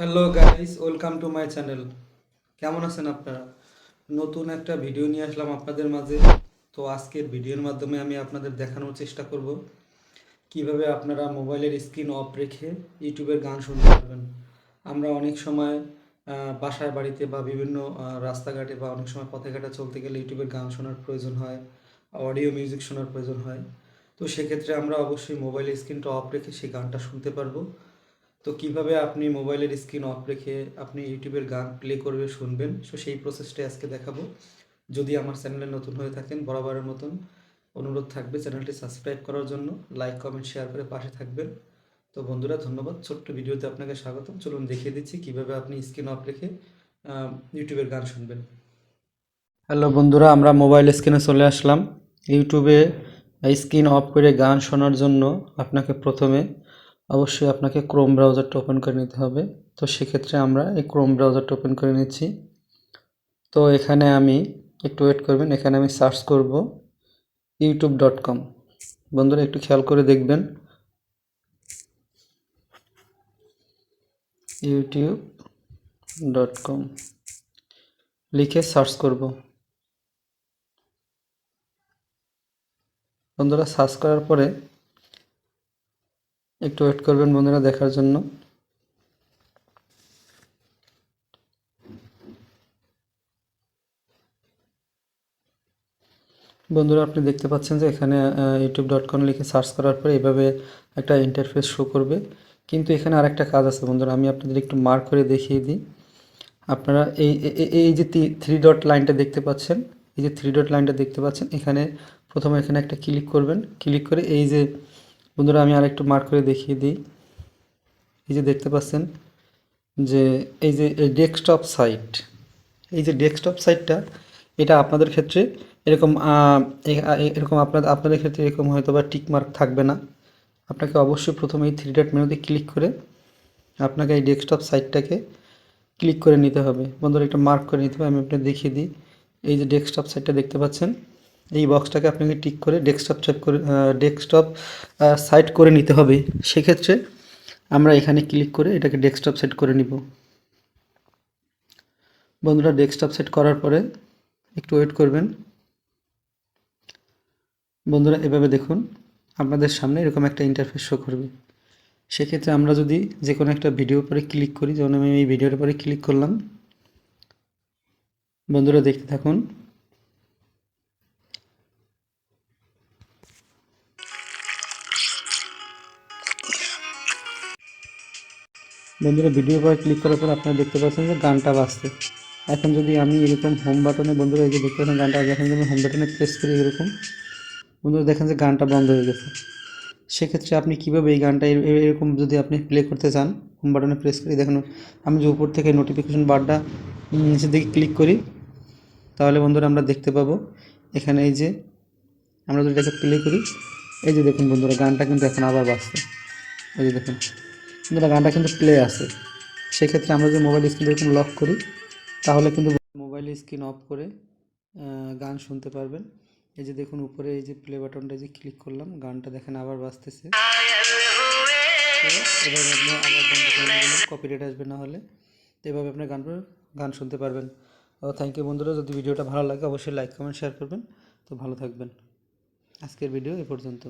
Hello guys, welcome to my channel. কেমন আছেন আপনারা? নতুন একটা ভিডিও নিয়ে আসলাম আপনাদের মাঝে। তো আজকের ভিডিওর মাধ্যমে আমি আপনাদের দেখানোর চেষ্টা করব কিভাবে আপনারা মোবাইলের স্ক্রিন অফ রেখে ইউটিউবের গান শুনতে পারবেন। আমরা অনেক সময় বাসায় বাড়িতে বা বিভিন্ন রাস্তাঘাটে বা অনেক সময় পথে ঘাটে চলতে গেলে ইউটিউবের গান শোনার প্রয়োজন হয়, অডিও মিউজিক শোনার প্রয়োজন হয়। তো সেক্ষেত্রে আমরা অবশ্যই মোবাইলের স্ক্রিনটা অফ রেখে সেই গানটা শুনতে পারবো। তো কিভাবে আপনি মোবাইলের স্ক্রিন অফ রেখে আপনি ইউটিউবের গান প্লে করবে শুনবেন, সো সেই প্রসেসটাই আজকে দেখাবো। যদি আমার চ্যানেলে নতুন হয়ে থাকেন, বরাবরের মতন অনুরোধ থাকবে চ্যানেলটি সাবস্ক্রাইব করার জন্য, লাইক কমেন্ট শেয়ার করে পাশে থাকবেন। তো বন্ধুরা, ধন্যবাদ। ছোট্ট ভিডিওতে আপনাকে স্বাগতম। চলুন দেখিয়ে দিচ্ছি কিভাবে আপনি স্ক্রিন অফ রেখে ইউটিউবের গান শুনবেন। হ্যালো বন্ধুরা, আমরা মোবাইল স্ক্রিনে চলে আসলাম। ইউটিউবে স্ক্রিন অফ করে গান শোনার জন্য আপনাকে ক্রোম ব্রাউজারটা ওপেন করে নিতে হবে। তো সেক্ষেত্রে আমরা এই ক্রোম ব্রাউজারটা ওপেন করে নিচ্ছি। তো এখানে আমি একটু ওয়েট করবেন, এখানে আমি সার্চ করব youtube.com। বন্ধুরা একটু খেয়াল করে দেখবেন, youtube.com লিখে সার্চ করব। বন্ধুরা সার্চ করার পরে একটু ওয়েট করবেন বন্ধুরা দেখার জন্য। বন্ধুরা আপনি দেখতে পাচ্ছেন যে এখানে youtube.com লিখে সার্চ করার পরে এভাবে একটা ইন্টারফেস শো করবে। কিন্তু এখানে আরেকটা কাজ আছে বন্ধুরা, আমি আপনাদের একটু মার্ক করে দেখিয়ে দিই। আপনারা এই যে থ্রি ডট লাইনটা দেখতে পাচ্ছেন, এই যে থ্রি ডট লাইনটা দেখতে পাচ্ছেন, প্রথমে এখানে একটা ক্লিক করবেন। ক্লিক করে এই যে বন্ধুরা, আমি আরেকটু মার্ক করে দেখিয়ে দিই। এই যে দেখতে পাচ্ছেন যে এই যে ডেস্কটপ সাইট, এই যে ডেস্কটপ সাইটটা, এটা আপনাদের ক্ষেত্রে এরকম এরকম আপনাদের ক্ষেত্রে এরকম হয়তো বা টিক মার্ক থাকবে না। আপনাকে অবশ্যই প্রথমে এই থ্রি ডট মেনুতে ক্লিক করে আপনাকে এই ডেস্কটপ সাইটটাকে ক্লিক করে নিতে হবে। বন্ধুরা একটা মার্ক করে নিতে হবে। আমি আপনাকে দেখিয়ে দিই। এই যে ডেস্কটপ সাইটটা দেখতে পাচ্ছেন, এই বক্সটাকে আপনাকে টিক করে ডেস্কটপ সাইট করে নিতে হবে। সেক্ষেত্রে আমরা এখানে ক্লিক করে এটাকে ডেস্কটপ সেট করে নিব। বন্ধুরা ডেস্কটপ সেট করার পরে একটু ওয়েট করবেন। বন্ধুরা এভাবে দেখুন, আপনাদের সামনে এরকম একটা ইন্টারফেস শো করবে। সেক্ষেত্রে আমরা যদি যে কোনো একটা ভিডিওর পরে ক্লিক করি, যেমন আমি এই ভিডিওর পরে ক্লিক করলাম, বন্ধুরা দেখতে থাকুন। বন্ধুরা ভিডিওর পরে ক্লিক করার পর আপনারা দেখতে পাচ্ছেন যে গানটা বাজছে। এখন যদি আমি এরকম হোম বাটনে, বন্ধুরা এই যে দেখতে পাচ্ছেন গানটা, এখন যদি আমি হোম বাটনে প্রেস করি এরকম, বন্ধুরা দেখেন যে গানটা বন্ধ হয়ে গেছে। সেক্ষেত্রে আপনি কীভাবে এই গানটা এরকম যদি আপনি প্লে করতে চান, হোম বাটনে প্রেস করি, দেখুন আমি যে উপর থেকে নোটিফিকেশন বারটা নিচের দিকে ক্লিক করি, তাহলে বন্ধুরা আমরা দেখতে পাবো এখানে এই যে আমরা যদি এটাকে প্লে করি, এই যে দেখুন বন্ধুরা গানটা কিন্তু এখন আবার বাজছে। এই যে দেখুন বন্ধুরা গানটা কিন্তু প্লে আছে। সেক্ষেত্রে আমরা যদি মোবাইল স্ক্রিন এরকম লক করি, তাহলে কিন্তু মোবাইলের স্ক্রিন অফ করে গান শুনতে পারবেন। এই যে দেখুন উপরে এই যে প্লে বাটনটা যে ক্লিক করলাম, গানটা দেখেন আবার বাজতেছে। এভাবে আপনি আবার বন্ধ করে দিলে কপিরাইট আসবে, না হলে তো এভাবে আপনি গান শুনতে পারবেন। থ্যাংক ইউ বন্ধুরা, যদি ভিডিওটা ভালো লাগে অবশ্যই লাইক কমেন্ট শেয়ার করবেন। তো ভালো থাকবেন। আজকের ভিডিও এ পর্যন্ত।